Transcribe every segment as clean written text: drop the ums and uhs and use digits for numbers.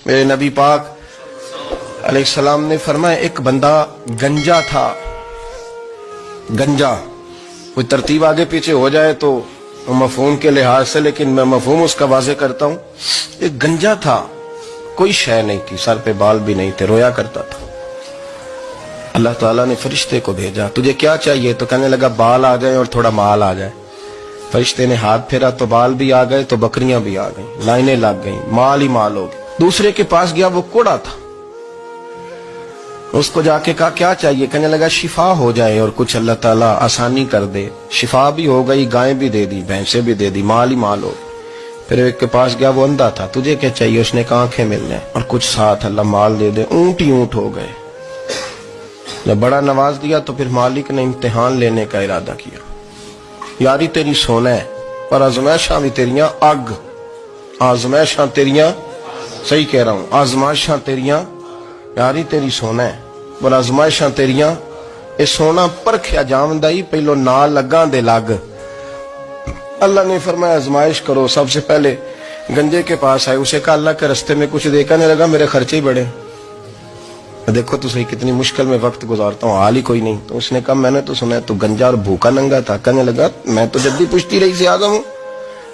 میرے نبی پاک علیہ السلام نے فرمایا ایک بندہ گنجا تھا. گنجا کوئی ترتیب آگے پیچھے ہو جائے تو مفہوم کے لحاظ سے، لیکن میں مفہوم اس کا واضح کرتا ہوں. ایک گنجا تھا، کوئی شے نہیں تھی، سر پہ بال بھی نہیں تھے، رویا کرتا تھا. اللہ تعالیٰ نے فرشتے کو بھیجا، تجھے کیا چاہیے؟ تو کہنے لگا بال آ جائیں اور تھوڑا مال آ جائے. فرشتے نے ہاتھ پھیرا تو بال بھی آ گئے، تو بکریاں بھی آ گئیں، لائنیں لگ گئیں، مال ہی مال ہو گیا. دوسرے کے پاس گیا، وہ کوڑا تھا. اس کو جا کے کہا کیا چاہیے؟ کہنے لگا شفا ہو جائے اور کچھ اللہ تعالیٰ آسانی کر دے. شفا بھی ہو گئی، گائیں بھی دے دی، بھینسیں بھی دے دی، مال ہی مال ہو. پھر ایک کے پاس گیا، وہ اندھا تھا، تجھے کیا چاہیے؟ اس نے کہا آنکھیں مل جائیں اور کچھ ساتھ اللہ مال دے دے. اونٹ ہی اونٹ ہو گئے. جب بڑا نواز دیا تو پھر مالک نے امتحان لینے کا ارادہ کیا. یاری تیری سونا ہے اور آزمائشاں بھی تیریاں اگ. آزمائشاں تیریاں، صحیح کہہ رہا ہوں، آزمائشاں تیریاں، یاری تیری سونا ہے اور آزمائشاں تیریاں. اے سونا پرکھیا جامدائی پہلو نہ لگاں دے لگ. اللہ نے فرمایا آزمائش کرو. سب سے پہلے گنجے کے پاس آئے، اسے کہا اللہ کے رستے میں کچھ دے. کہنے لگا میرے خرچے ہی بڑے. دیکھو تو صحیح کتنی مشکل میں وقت گزارتا ہوں، حال ہی کوئی نہیں. تو اس نے کہا میں نے تو سنا ہے تو گنجا اور بھوکا ننگا تھا. کہنے لگا میں تو جدی پشتی رئیس اعظم ہوں.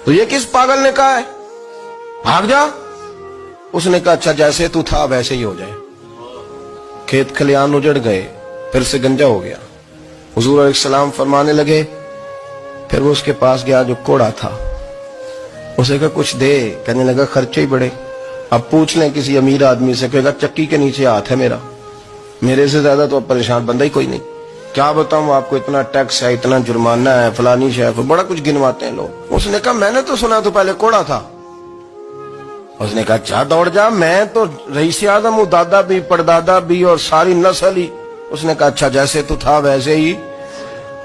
تو یہ کس پاگل نے کہا ہے؟ بھاگ جا. اس نے کہا اچھا جیسے تو تھا ویسے ہی ہو جائے. کھیت کھلیان اجڑ گئے، پھر سے گنجا ہو گیا. حضور علیہ السلام فرمانے لگے. پھر وہ اس کے پاس گیا جو کوڑا تھا، اسے کہا کچھ دے. کہنے لگا خرچے ہی بڑے. اب پوچھ لیں کسی امیر آدمی سے، کہے گا چکی کے نیچے ہاتھ ہے میرا، میرے سے زیادہ تو پریشان بندہ ہی کوئی نہیں. کیا بتاؤں آپ کو، اتنا ٹیکس ہے، اتنا جرمانہ ہے، فلانی شے، بڑا کچھ گنواتے ہیں لوگ. اس نے کہا میں نے تو سنا تو پہلے کوڑا تھا. اس نے کہا اچھا دوڑ جا، میں تو رئیس اعظم ہوں، دادا بھی پردادا بھی اور ساری نسل ہی. اس نے کہا اچھا جیسے تو تھا ویسے ہی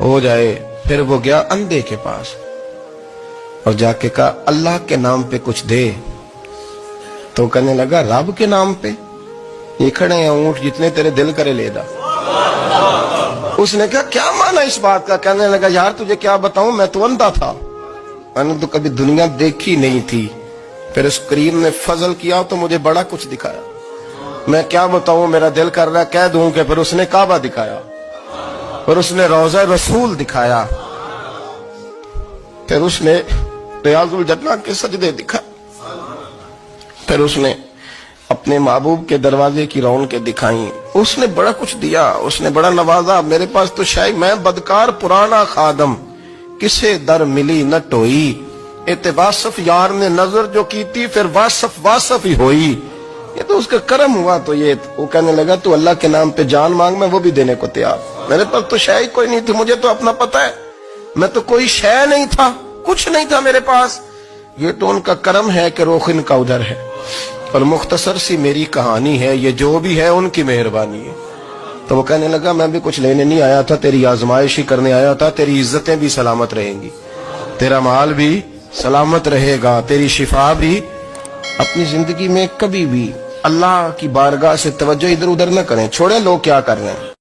ہو جائے. پھر وہ گیا اندھے کے پاس اور جا کے کہا اللہ کے نام پہ کچھ دے. تو کہنے لگا رب کے نام پہ؟ یہ کھڑے ہیں اونٹ، جتنے تیرے دل کرے لے دا. اس نے کہا کیا معنی اس بات کا؟ کہنے لگا یار تجھے کیا بتاؤں، میں تو اندھا تھا، میں نے تو کبھی دنیا دیکھی نہیں تھی. پھر اس کریم نے فضل کیا تو مجھے بڑا کچھ دکھایا. میں کیا بتاؤں، میرا دل کر رہا ہے کہہ دوں کہ پھر اس نے کعبہ دکھایا، پھر اس نے روضہ رسول دکھایا، پھر اس نے ریاض الجنہ کے سجدے دکھائے، پھر اس نے اپنے محبوب کے دروازے کی رونقیں دکھائیں. اس نے بڑا کچھ دیا، اس نے بڑا نوازا. میرے پاس تو شاید میں بدکار پرانا خادم، کسے در ملی نہ ٹوئی. اتباسف یار نے نظر جو کی تھی، پھر واسف ہی ہوئی. یہ تو اس کا کرم ہوا. تو یہ وہ کہنے لگا تو اللہ کے نام پہ جان مانگ، میں وہ بھی دینے کو تیار. میرے پاس تو شے کوئی نہیں تھی، مجھے تو اپنا پتہ ہے، میں تو کوئی شے نہیں تھا، کچھ نہیں تھا میرے پاس. یہ تو ان کا کرم ہے کہ رخ ان کا ادھر ہے، اور مختصر سی میری کہانی ہے، یہ جو بھی ہے ان کی مہربانی ہے. تو وہ کہنے لگا میں بھی کچھ لینے نہیں آیا تھا، تیری آزمائش ہی کرنے آیا تھا. تیری عزتیں بھی سلامت رہیں گی، تیرا مال بھی سلامت رہے گا، تیری شفا بھی. اپنی زندگی میں کبھی بھی اللہ کی بارگاہ سے توجہ ادھر ادھر نہ کریں، چھوڑیں لوگ کیا کر رہے ہیں.